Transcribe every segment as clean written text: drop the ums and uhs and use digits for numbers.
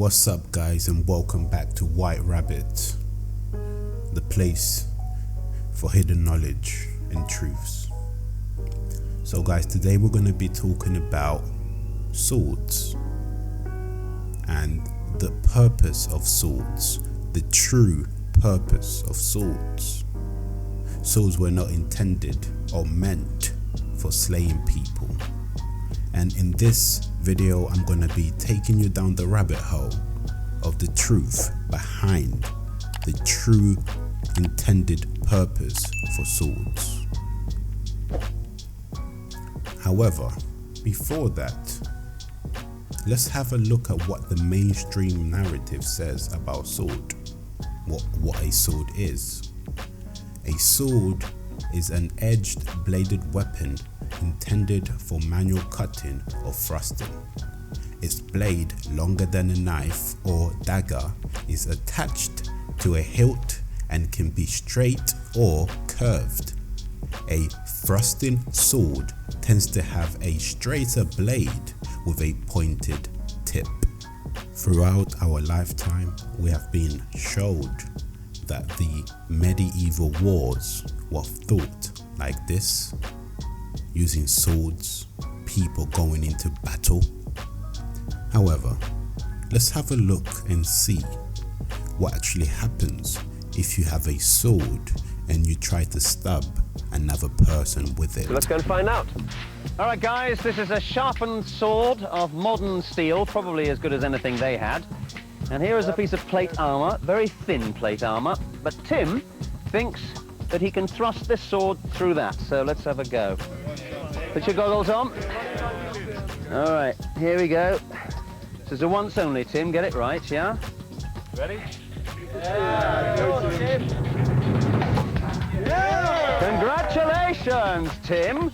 What's up guys, and welcome back to White Rabbit, the place for hidden knowledge and truths. So guys, today we're going to be talking about swords and the purpose of swords, the true purpose of swords. Swords were not intended or meant for slaying people. And in this video, I'm going to be taking you down the rabbit hole of the truth behind the true intended purpose for swords. However, before that, let's have a look at what the mainstream narrative says about sword, what a sword is. A sword is an edged bladed weapon intended for manual cutting or thrusting. Its blade, longer than a knife or dagger, is attached to a hilt and can be straight or curved. A thrusting sword tends to have a straighter blade with a pointed tip. Throughout our lifetime, we have been showed that the medieval wars were fought like this, using swords, people going into battle. However, let's have a look and see what actually happens if you have a sword and you try to stab another person with it. So let's go and find out. All right guys, this is a sharpened sword of modern steel, probably as good as anything they had. And here is a piece of plate armor, very thin plate armor, but Tim thinks that he can thrust this sword through that. So let's have a go. Put your goggles on. All right, here we go. This is a once only, Tim, get it right, yeah? Ready? Yeah, go on, Tim. Yeah. Congratulations, Tim.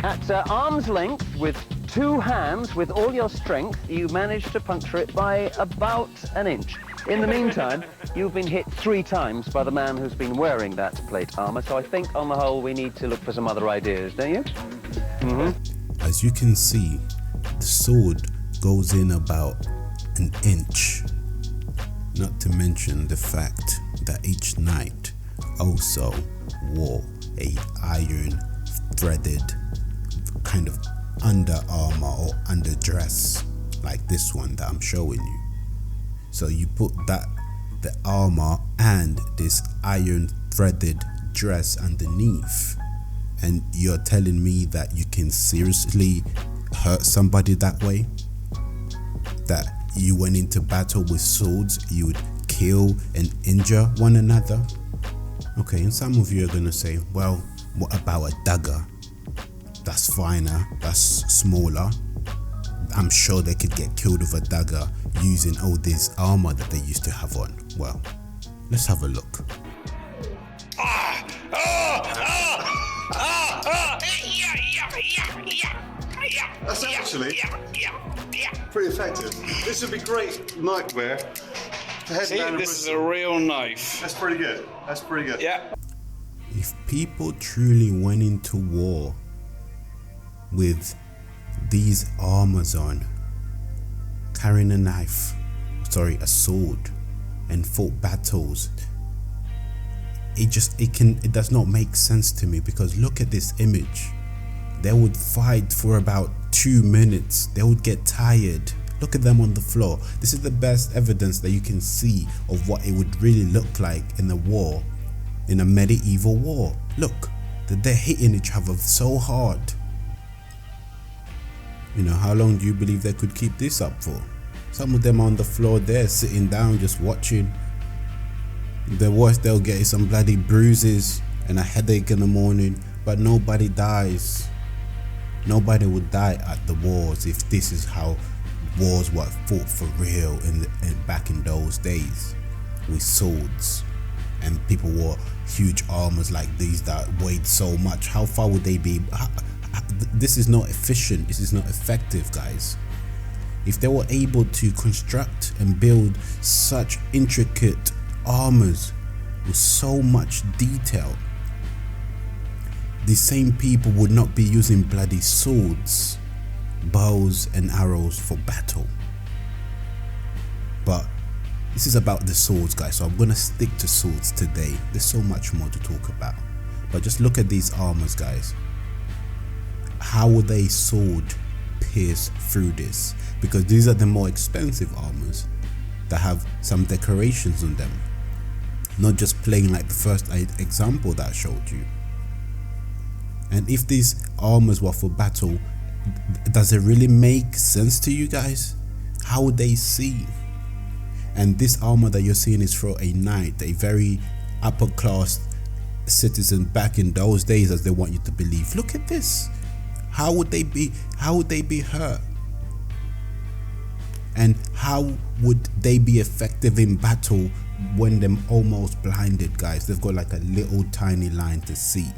At arm's length, with two hands, with all your strength, you managed to puncture it by about an inch. In the meantime, you've been hit 3 times by the man who's been wearing that plate armor, so I think on the whole we need to look for some other ideas, don't you? As you can see, the sword goes in about an inch, not to mention the fact that each knight also wore a iron threaded kind of under armor or underdress like this one that I'm showing you. So you put the armor and this iron threaded dress underneath, and you're telling me that you can seriously hurt somebody that way? That you went into battle with swords, you would kill and injure one another? Okay, and some of you are gonna say, well, what about a dagger? That's finer, that's smaller. I'm sure they could get killed with a dagger using all this armor that they used to have on. Well, let's have a look. That's actually pretty effective. This would be great nightwear to head down. This is a real knife. That's pretty good. That's pretty good. Yeah. If people truly went into war with these armors on, carrying a sword, and fought battles, it does not make sense to me, because look at this image. They would fight for about 2 minutes. They would get tired. Look at them on the floor. This is the best evidence that you can see of what it would really look like in a war, in a medieval war. Look, that they're hitting each other so hard. You know, how long do you believe they could keep this up for? Some of them on the floor there, sitting down, just watching. The worst they'll get is some bloody bruises and a headache in the morning, but nobody dies. Nobody would die at the wars if this is how wars were fought for real back in those days, with swords, and people wore huge armors like these that weighed so much. How far would they be? This is not efficient. This is not effective, guys. If they were able to construct and build such intricate armors with so much detail, the same people would not be using bloody swords, bows and arrows for battle. But this is about the swords, guys, so I'm gonna stick to swords today. There's so much more to talk about, but just look at these armors, guys. How would a sword pierce through this? Because these are the more expensive armors that have some decorations on them, not just plain like the first example that I showed you. And if these armors were for battle, does it really make sense to you guys? How would they see? And this armor that you're seeing is for a knight, a very upper class citizen back in those days, as they want you to believe. Look at this. How would they be hurt? And how would they be effective in battle when they're almost blinded, guys? They've got like a little tiny line to see.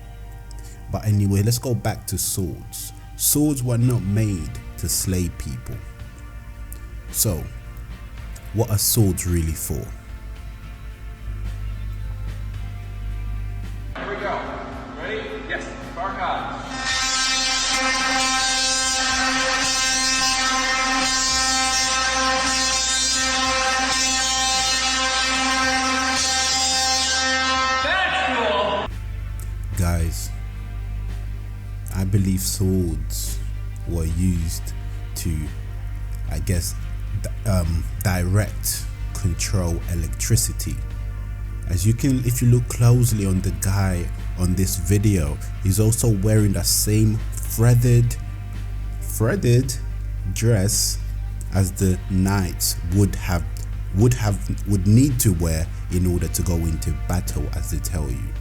But anyway, let's go back to swords. Swords were not made to slay people. So, what are swords really for? Here we go. Ready? Yes. Dark eyes. Guys, I believe swords were used to, I guess, direct control electricity. As you can, if you look closely on the guy on this video, he's also wearing the same threaded dress as the knights would need to wear in order to go into battle, as they tell you.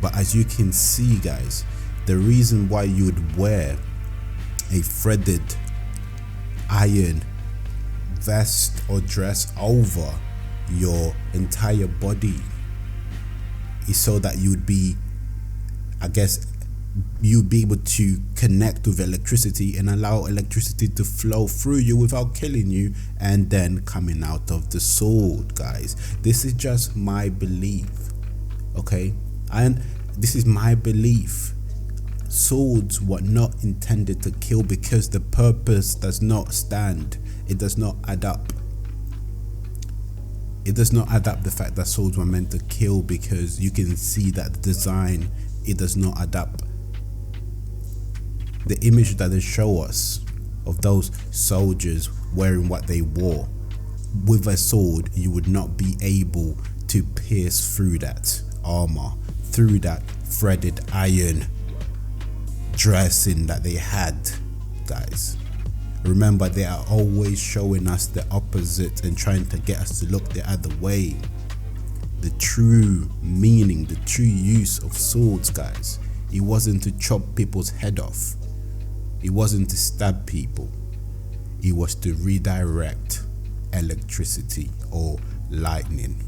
But as you can see, guys, the reason why you would wear a threaded iron vest or dress over your entire body is so that you'd be, I guess, you'd be able to connect with electricity and allow electricity to flow through you without killing you and then coming out of the sword, guys. This is just my belief, okay? And this is my belief. Swords were not intended to kill because the purpose does not stand. It does not add up. It does not add up, the fact that swords were meant to kill, because you can see that the design, it does not add up. The image that they show us of those soldiers wearing what they wore with a sword, you would not be able to pierce through that armor, through that threaded iron dressing that they had, guys. Remember, they are always showing us the opposite and trying to get us to look the other way. The true meaning, the true use of swords, guys, it wasn't to chop people's head off. It wasn't to stab people. It was to redirect electricity or lightning.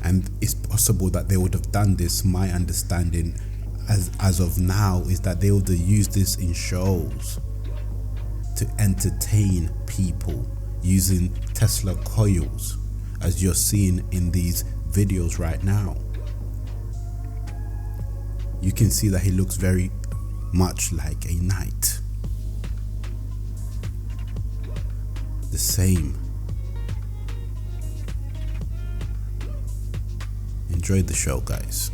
And it's possible that they would have done this. My understanding as of now is that they would have used this in shows to entertain people using Tesla coils, as you're seeing in these videos right now. You can see that he looks very much like a knight. The same. Enjoy the show, guys.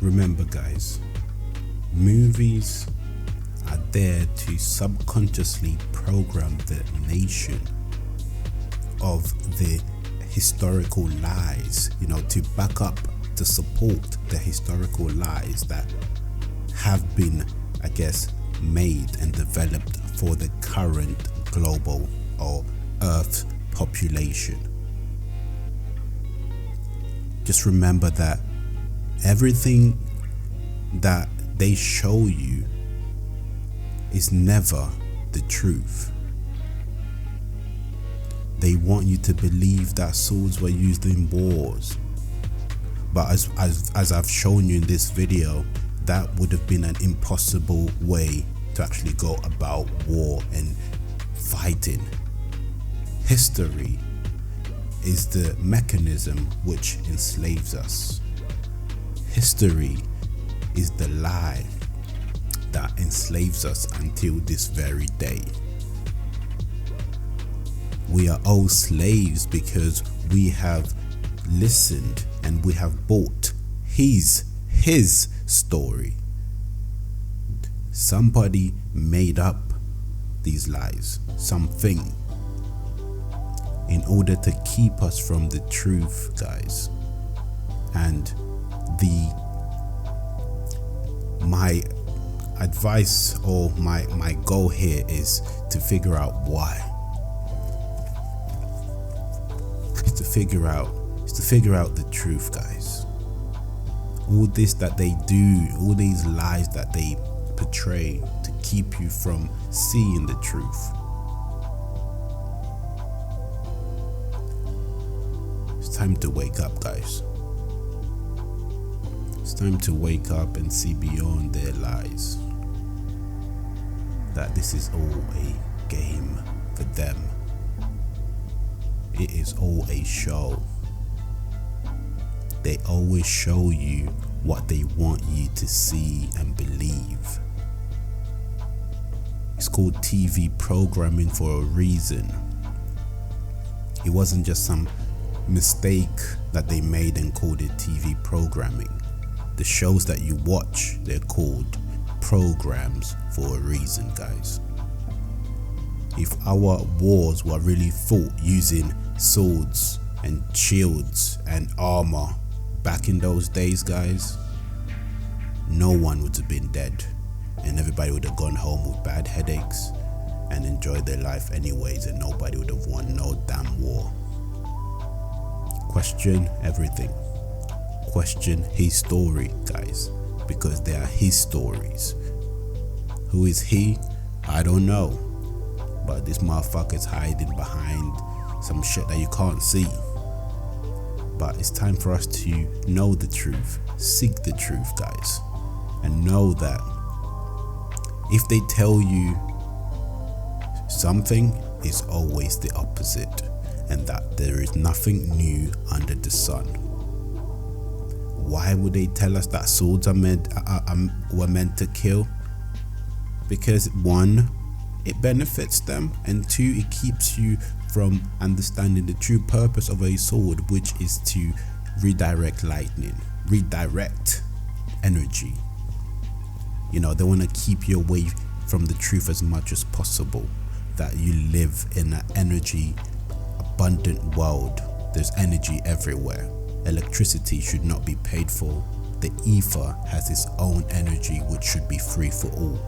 Remember, guys, movies are there to subconsciously program the nation of the historical lies, you know, to back up, to support the historical lies that have been, I guess, made and developed for the current global or Earth population. Just remember that everything that they show you is never the truth. They want you to believe that swords were used in wars, but as I've shown you in this video, that would have been an impossible way to actually go about war and fighting. History is the mechanism which enslaves us. History is the lie that enslaves us until this very day. We are all slaves because we have listened and we have bought his story. Somebody made up these lies, something, in order to keep us from the truth, guys. And my advice or my goal here is to figure out why. It's to figure out the truth, guys. All this that they do, all these lies that they portray to keep you from seeing the truth. It's time to wake up, guys. It's time to wake up and see beyond their lies. That this is all a game for them. It is all a show. They always show you what they want you to see and believe. It's called TV programming for a reason. It wasn't just some mistake that they made and called it TV programming. The shows that you watch, they're called programs for a reason, guys. If our wars were really fought using swords and shields and armor back in those days, guys, no one would have been dead and everybody would have gone home with bad headaches and enjoyed their life anyways, and nobody would have won no damn war. Question everything. Question his story, guys, because they are his stories. Who is he? I don't know, but this motherfucker's hiding behind some shit that you can't see. But it's time for us to know the truth, seek the truth, guys, and know that if they tell you something, it's always the opposite, and that there is nothing new under the sun. Why would they tell us that swords were meant to kill? Because one, it benefits them, and two, it keeps you from understanding the true purpose of a sword, which is to redirect lightning, redirect energy. You know, they want to keep you away from the truth as much as possible, that you live in an energy abundant world. There's energy everywhere. Electricity should not be paid for. The ether has its own energy, which should be free for all.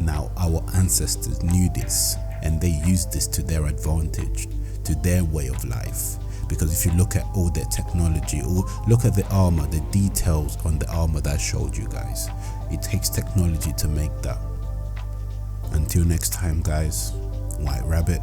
Now, our ancestors knew this, and they used this to their advantage, to their way of life. Because if you look at all their technology, or look at the armor, the details on the armor that I showed you guys, it takes technology to make that. Until next time, guys, White Rabbit.